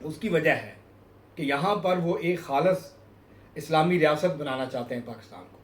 اس کی وجہ ہے کہ یہاں پر وہ ایک خالص اسلامی ریاست بنانا چاہتے ہیں پاکستان کو.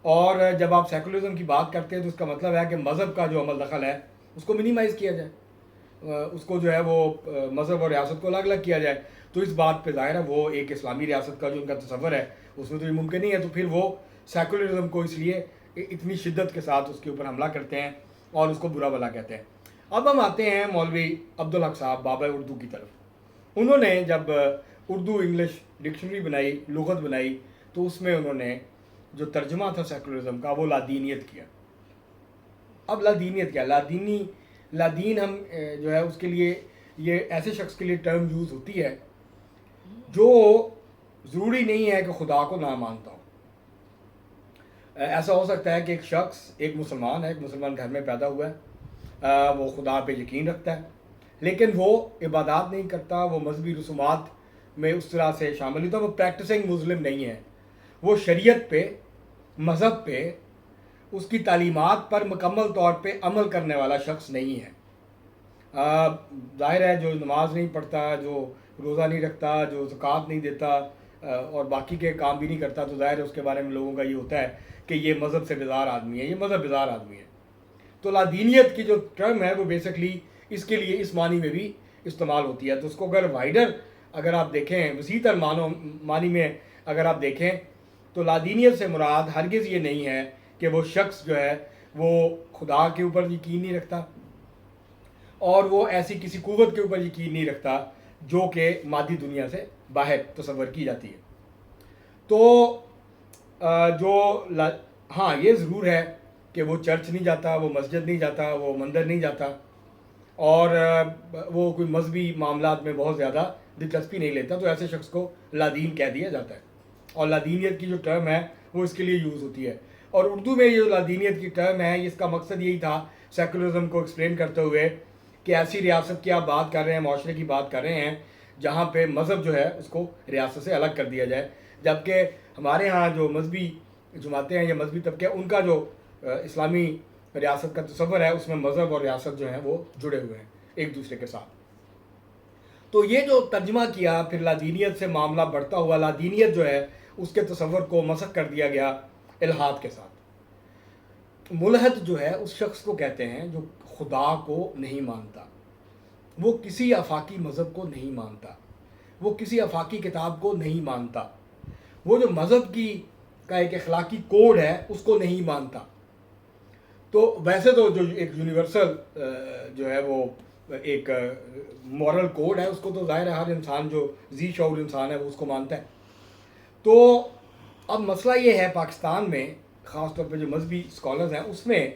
اور جب آپ سیکولرزم کی بات کرتے ہیں تو اس کا مطلب ہے کہ مذہب کا جو عمل دخل ہے اس کو منیمائز کیا جائے, اس کو جو ہے وہ مذہب اور ریاست کو الگ الگ کیا جائے. تو اس بات پہ ظاہر ہے وہ ایک اسلامی ریاست کا جو ان کا تصور ہے اس میں تو یہ ممکن نہیں ہے. تو پھر وہ سیکولرزم کو اس لیے اتنی شدت کے ساتھ اس کے اوپر حملہ کرتے ہیں اور اس کو برا بھلا کہتے ہیں. اب ہم آتے ہیں مولوی عبدالحق صاحب بابا اردو کی طرف. انہوں نے جب اردو انگلش ڈکشنری بنائی, لغت بنائی, تو اس میں انہوں نے جو ترجمہ تھا سیکولرزم کا وہ لادینیت کیا. اب لادینیت کیا؟ لادین ہم جو ہے اس کے لیے یہ ایسے شخص کے لیے ٹرم یوز ہوتی ہے جو ضروری نہیں ہے کہ خدا کو نہ مانتا ہو. ایسا ہو سکتا ہے کہ ایک شخص ایک مسلمان ہے, ایک مسلمان گھر میں پیدا ہوا ہے, وہ خدا پہ یقین رکھتا ہے لیکن وہ عبادات نہیں کرتا, وہ مذہبی رسومات میں اس طرح سے شامل نہیں ہوتا, وہ پریکٹسنگ مسلم نہیں ہے, وہ شریعت پہ, مذہب پہ, اس کی تعلیمات پر مکمل طور پہ عمل کرنے والا شخص نہیں ہے. ظاہر ہے جو نماز نہیں پڑھتا, جو روزہ نہیں رکھتا, جو زکوٰۃ نہیں دیتا اور باقی کے کام بھی نہیں کرتا, تو ظاہر ہے اس کے بارے میں لوگوں کا یہ ہوتا ہے کہ یہ مذہب سے بیزار آدمی ہے, یہ مذہب بیزار آدمی ہے. تو لادینیت کی جو ٹرم ہے وہ بیسکلی اس کے لیے اس معنی میں بھی استعمال ہوتی ہے. تو اس کو اگر وائڈر اگر آپ دیکھیں, وسیع تر معنی میں اگر آپ دیکھیں تو لادینیت سے مراد ہرگز یہ نہیں ہے کہ وہ شخص جو ہے وہ خدا کے اوپر یقین نہیں رکھتا اور وہ ایسی کسی قوت کے اوپر یقین نہیں رکھتا جو کہ مادی دنیا سے باہر تصور کی جاتی ہے. تو ہاں یہ ضرور ہے کہ وہ چرچ نہیں جاتا, وہ مسجد نہیں جاتا, وہ مندر نہیں جاتا اور وہ کوئی مذہبی معاملات میں بہت زیادہ دلچسپی نہیں لیتا, تو ایسے شخص کو لادین کہہ دیا جاتا ہے. اور لادینیت کی جو ٹرم ہے وہ اس کے لیے یوز ہوتی ہے. اور اردو میں یہ جو لادینیت کی ٹرم ہے اس کا مقصد یہی تھا سیکولرزم کو ایکسپلین کرتے ہوئے کہ ایسی ریاست کی آپ بات کر رہے ہیں, معاشرے کی بات کر رہے ہیں جہاں پہ مذہب جو ہے اس کو ریاست سے الگ کر دیا جائے, جبکہ ہمارے ہاں جو مذہبی جماعتیں ہیں یا مذہبی طبقے ان کا جو اسلامی ریاست کا تصور ہے اس میں مذہب اور ریاست جو ہیں وہ جڑے ہوئے ہیں ایک دوسرے کے ساتھ. تو یہ جو ترجمہ کیا پھر لادینیت سے معاملہ بڑھتا ہوا, لادینیت جو ہے اس کے تصور کو مسخ کر دیا گیا الحاد کے ساتھ. ملحد جو ہے اس شخص کو کہتے ہیں جو خدا کو نہیں مانتا, وہ کسی آفاقی مذہب کو نہیں مانتا, وہ کسی آفاقی کتاب کو نہیں مانتا, وہ جو مذہب کی کا ایک اخلاقی کوڈ ہے اس کو نہیں مانتا. تو ویسے تو جو ایک یونیورسل جو ہے وہ ایک مورل کوڈ ہے اس کو تو ظاہر ہے ہر انسان جو ذی شعور انسان ہے وہ اس کو مانتا ہے. تو اب مسئلہ یہ ہے پاکستان میں خاص طور پہ جو مذہبی اسکالرز ہیں اس میں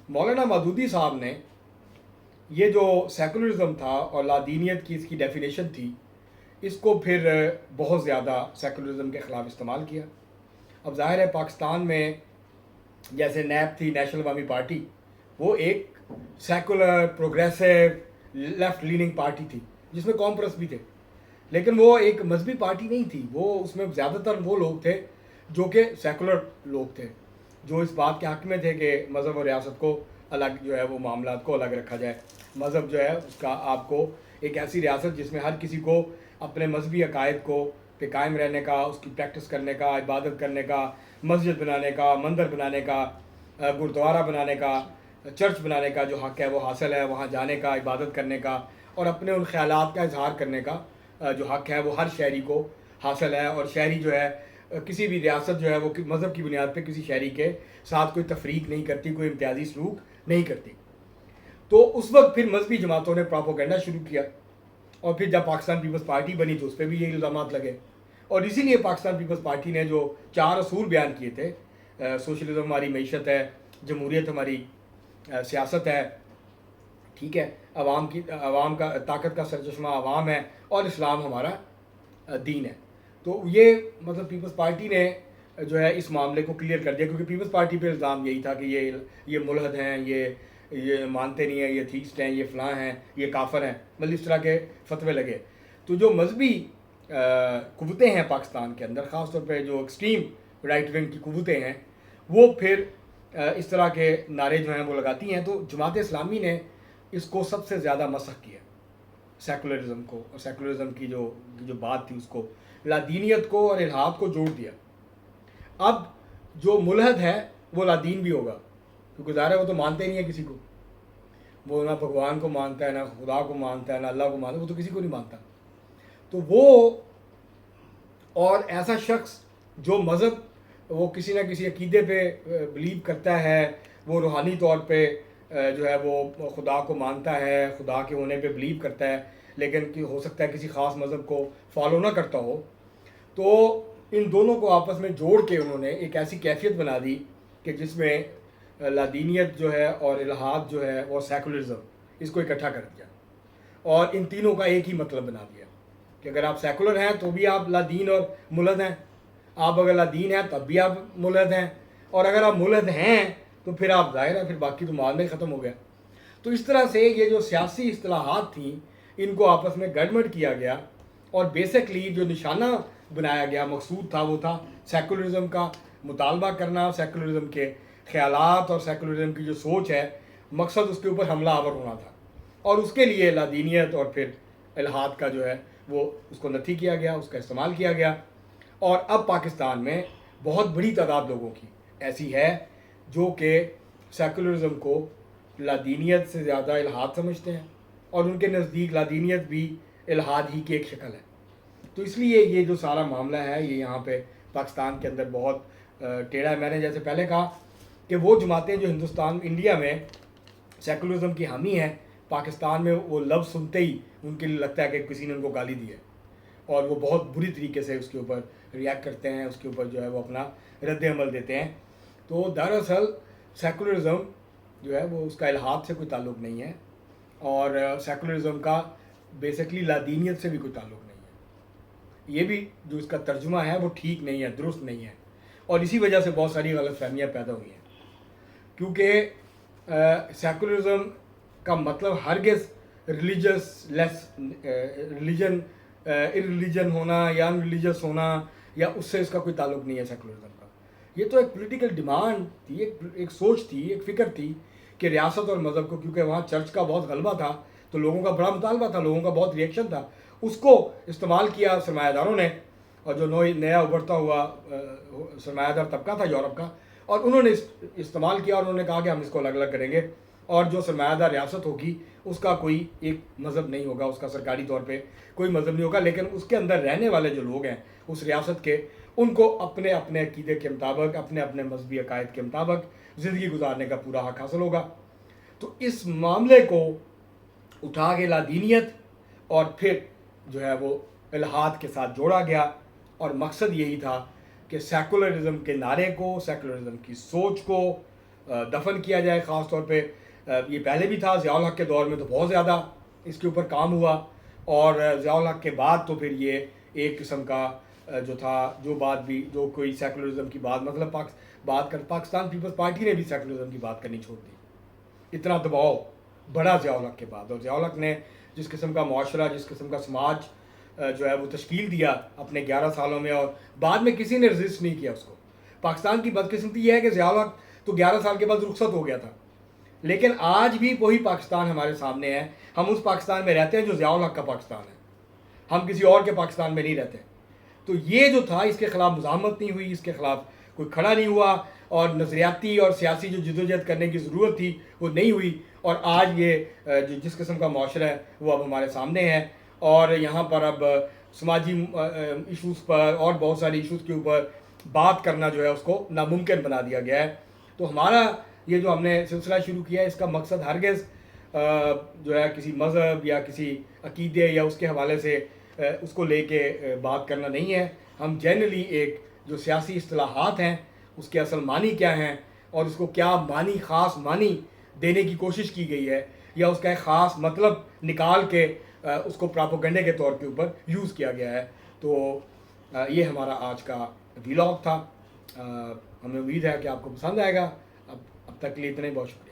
مولانا مودودی صاحب نے یہ جو سیکولرزم تھا اور لادینیت کی اس کی ڈیفینیشن تھی اس کو پھر بہت زیادہ سیکولرزم کے خلاف استعمال کیا. اب ظاہر ہے پاکستان میں جیسے نیب تھی, نیشنل عوامی پارٹی, وہ ایک secular progressive left leaning party تھی جس میں قوم پرست بھی تھے, لیکن وہ ایک مذہبی پارٹی نہیں تھی. وہ اس میں زیادہ تر وہ لوگ تھے جو کہ سیکولر لوگ تھے, جو اس بات کے حق میں تھے کہ مذہب اور ریاست کو الگ جو ہے وہ معاملات کو الگ رکھا جائے. مذہب جو ہے اس کا آپ کو ایک ایسی ریاست جس میں ہر کسی کو اپنے مذہبی عقائد کو پہ قائم رہنے کا, اس کی پریکٹس کرنے کا, عبادت کرنے کا, مسجد بنانے کا, مندر بنانے کا, گرودوارہ بنانے کا, چرچ بنانے کا جو حق ہے وہ حاصل ہے, وہاں جانے کا, عبادت کرنے کا اور اپنے ان خیالات کا اظہار کرنے کا جو حق ہے وہ ہر شہری کو حاصل ہے. اور شہری جو ہے کسی بھی ریاست جو ہے وہ مذہب کی بنیاد پہ کسی شہری کے ساتھ کوئی تفریق نہیں کرتی, کوئی امتیازی سلوک نہیں کرتی. تو اس وقت پھر مذہبی جماعتوں نے پراپوگنڈا شروع کیا اور پھر جب پاکستان پیپلز پارٹی بنی تو اس پہ بھی یہ الزامات لگے. اور اسی لیے پاکستان پیپلز پارٹی نے جو 4 اصول بیان کیے تھے, سوشلزم ہماری معیشت ہے, جمہوریت ہماری سیاست ہے, ٹھیک ہے, عوام کا طاقت کا سرچشمہ عوام ہے, اور اسلام ہمارا دین ہے. تو یہ مطلب پیپلز پارٹی نے جو ہے اس معاملے کو کلیئر کر دیا, کیونکہ پیپلز پارٹی پہ الزام یہی تھا کہ یہ ملحد ہیں, یہ مانتے نہیں ہیں, یہ تھیسٹ ہیں, یہ فلاں ہیں, یہ کافر ہیں, مطلب اس طرح کے فتوے لگے. تو جو مذہبی قوتیں ہیں پاکستان کے اندر, خاص طور پہ جو ایکسٹریم رائٹ ونگ کی قوتیں ہیں, وہ پھر اس طرح کے نعرے جو ہیں وہ لگاتی ہیں. تو جماعت اسلامی نے اس کو سب سے زیادہ مسخ کیا. سیکولرزم کو اور سیکولرزم کی جو بات تھی اس کو، لادینیت کو اور الحاد کو جوڑ دیا۔ اب جو ملحد ہے وہ لادین بھی ہوگا، کیونکہ ظاہر ہے وہ تو مانتے ہی نہیں ہے کسی کو، وہ نہ بھگوان کو مانتا ہے، نہ خدا کو مانتا ہے، نہ اللہ کو مانتا ہے، وہ تو کسی کو نہیں مانتا۔ تو وہ اور ایسا شخص جو مذہب وہ کسی نہ کسی عقیدے پہ بلیو کرتا ہے، وہ روحانی طور پہ جو ہے وہ خدا کو مانتا ہے، خدا کے ہونے پہ بلیو کرتا ہے، لیکن کہ ہو سکتا ہے کسی خاص مذہب کو فالو نہ کرتا ہو، تو ان دونوں کو آپس میں جوڑ کے انہوں نے ایک ایسی کیفیت بنا دی کہ جس میں لادینیت جو ہے اور الحاد جو ہے اور سیکولرزم، اس کو اکٹھا کر دیا اور ان تینوں کا ایک ہی مطلب بنا دیا کہ اگر آپ سیکولر ہیں تو بھی آپ لادین اور ملحد ہیں، آپ اگر لادین ہیں تب بھی آپ ملحد ہیں، اور اگر آپ ملحد ہیں تو پھر آپ ظاہر ہے پھر باقی تو معاملہ ہی ختم ہو گیا۔ تو اس طرح سے یہ جو سیاسی اصطلاحات تھیں ان کو آپس میں گڑبڑ کیا گیا، اور بیسکلی جو نشانہ بنایا گیا، مقصود تھا، وہ تھا سیکولرزم کا مطالبہ کرنا، سیکولرزم کے خیالات اور سیکولرزم کی جو سوچ ہے، مقصد اس کے اوپر حملہ آور ہونا تھا، اور اس کے لیے لادینیت اور پھر الحاد کا جو ہے وہ اس کو نتھی کیا گیا، اس کا استعمال کیا گیا۔ اور اب پاکستان میں بہت بڑی تعداد لوگوں کی ایسی ہے جو کہ سیکولرزم کو لادینیت سے زیادہ الحاد سمجھتے ہیں، اور ان کے نزدیک لادینیت بھی الحاد ہی کی ایک شکل ہے۔ تو اس لیے یہ جو سارا معاملہ ہے یہ یہاں پہ پاکستان کے اندر بہت ٹیڑھا ہے۔ میں نے جیسے پہلے کہا کہ وہ جماعتیں جو انڈیا میں سیکولرزم کی حامی ہیں، پاکستان میں وہ لفظ سنتے ہی ان کے لیے لگتا ہے کہ کسی نے ان کو گالی دی ہے، اور وہ بہت بری طریقے سے اس کے اوپر ریئیکٹ کرتے ہیں، اس کے اوپر جو ہے وہ اپنا رد عمل دیتے ہیں۔ تو دراصل سیکولرزم جو ہے وہ اس کا الحاد سے کوئی تعلق نہیں ہے، اور سیکولرزم کا بیسکلی لادینیت سے بھی کوئی تعلق نہیں ہے۔ یہ بھی جو اس کا ترجمہ ہے وہ ٹھیک نہیں ہے، درست نہیں ہے، اور اسی وجہ سے بہت ساری غلط فہمیاں پیدا ہوئی ہیں، کیونکہ سیکولرزم کا مطلب ہرگز ریلیجن ہونا یا ان ریلیجس ہونا، یا اس سے اس کا کوئی تعلق نہیں ہے سیکولرزم کا۔ یہ تو ایک پولیٹیکل ڈیمانڈ تھی، ایک سوچ تھی، ایک فکر تھی کہ ریاست اور مذہب کو، کیونکہ وہاں چرچ کا بہت غلبہ تھا تو لوگوں کا بڑا مطالبہ تھا، لوگوں کا بہت ریئیکشن تھا، اس کو استعمال کیا سرمایہ داروں نے، اور جو نیا ابھرتا ہوا سرمایہ دار طبقہ تھا یورپ کا، اور انہوں نے استعمال کیا، اور انہوں نے کہا کہ ہم اس کو الگ الگ کریں گے، اور جو سرمایہ دار ریاست ہوگی اس کا کوئی ایک مذہب نہیں ہوگا، اس کا سرکاری طور پہ کوئی مذہب نہیں ہوگا، لیکن اس کے اندر رہنے والے جو لوگ ہیں اس ریاست کے، ان کو اپنے اپنے عقیدے کے مطابق، اپنے اپنے مذہبی عقائد کے مطابق زندگی گزارنے کا پورا حق حاصل ہوگا۔ تو اس معاملے کو اٹھا کے لادینیت اور پھر جو ہے وہ الحاد کے ساتھ جوڑا گیا، اور مقصد یہی تھا کہ سیکولرزم کے نعرے کو، سیکولرزم کی سوچ کو دفن کیا جائے۔ خاص طور پہ یہ پہلے بھی تھا، ضیاء الحق کے دور میں تو بہت زیادہ اس کے اوپر کام ہوا، اور ضیاء الحق کے بعد تو پھر یہ ایک قسم کا جو تھا، جو کوئی سیکولرزم کی بات، مطلب پاکستان پیپلز پارٹی نے بھی سیکولرزم کی بات کرنی چھوڑ دی، اتنا دباؤ بڑا ضیاء الحق کے بعد۔ اور ضیاء الحق نے جس قسم کا معاشرہ، جس قسم کا سماج جو ہے وہ تشکیل دیا اپنے 11 سالوں میں، اور بعد میں کسی نے رزسٹ نہیں کیا اس کو۔ پاکستان کی بدقسمتی یہ ہے کہ ضیاء الحق تو 11 سال کے بعد رخصت ہو گیا تھا، لیکن آج بھی وہی پاکستان ہمارے سامنے ہے۔ ہم اس پاکستان میں رہتے ہیں جو ضیاء الحق کا پاکستان ہے، ہم کسی اور کے پاکستان میں نہیں رہتے۔ تو یہ جو تھا، اس کے خلاف مزاحمت نہیں ہوئی، اس کے خلاف کوئی کھڑا نہیں ہوا، اور نظریاتی اور سیاسی جو جدوجہد کرنے کی ضرورت تھی وہ نہیں ہوئی، اور آج یہ جس قسم کا معاشرہ ہے وہ اب ہمارے سامنے ہے، اور یہاں پر اب سماجی ایشوز پر اور بہت ساری ایشوز کے اوپر بات کرنا جو ہے اس کو ناممکن بنا دیا گیا ہے۔ تو ہمارا یہ جو ہم نے سلسلہ شروع کیا ہے، اس کا مقصد ہرگز جو ہے کسی مذہب یا کسی عقیدے یا اس کے حوالے سے اس کو لے کے بات کرنا نہیں ہے۔ ہم جنرلی ایک جو سیاسی اصطلاحات ہیں اس کے اصل معنی کیا ہیں، اور اس کو کیا خاص معنی دینے کی کوشش کی گئی ہے، یا اس کا ایک خاص مطلب نکال کے اس کو پراپوگنڈے کے طور کے اوپر یوز کیا گیا ہے۔ تو یہ ہمارا آج کا ویلاگ تھا، ہمیں امید ہے کہ آپ کو پسند آئے گا۔ اب تک کے لیے اتنا ہی، بہت شکریہ۔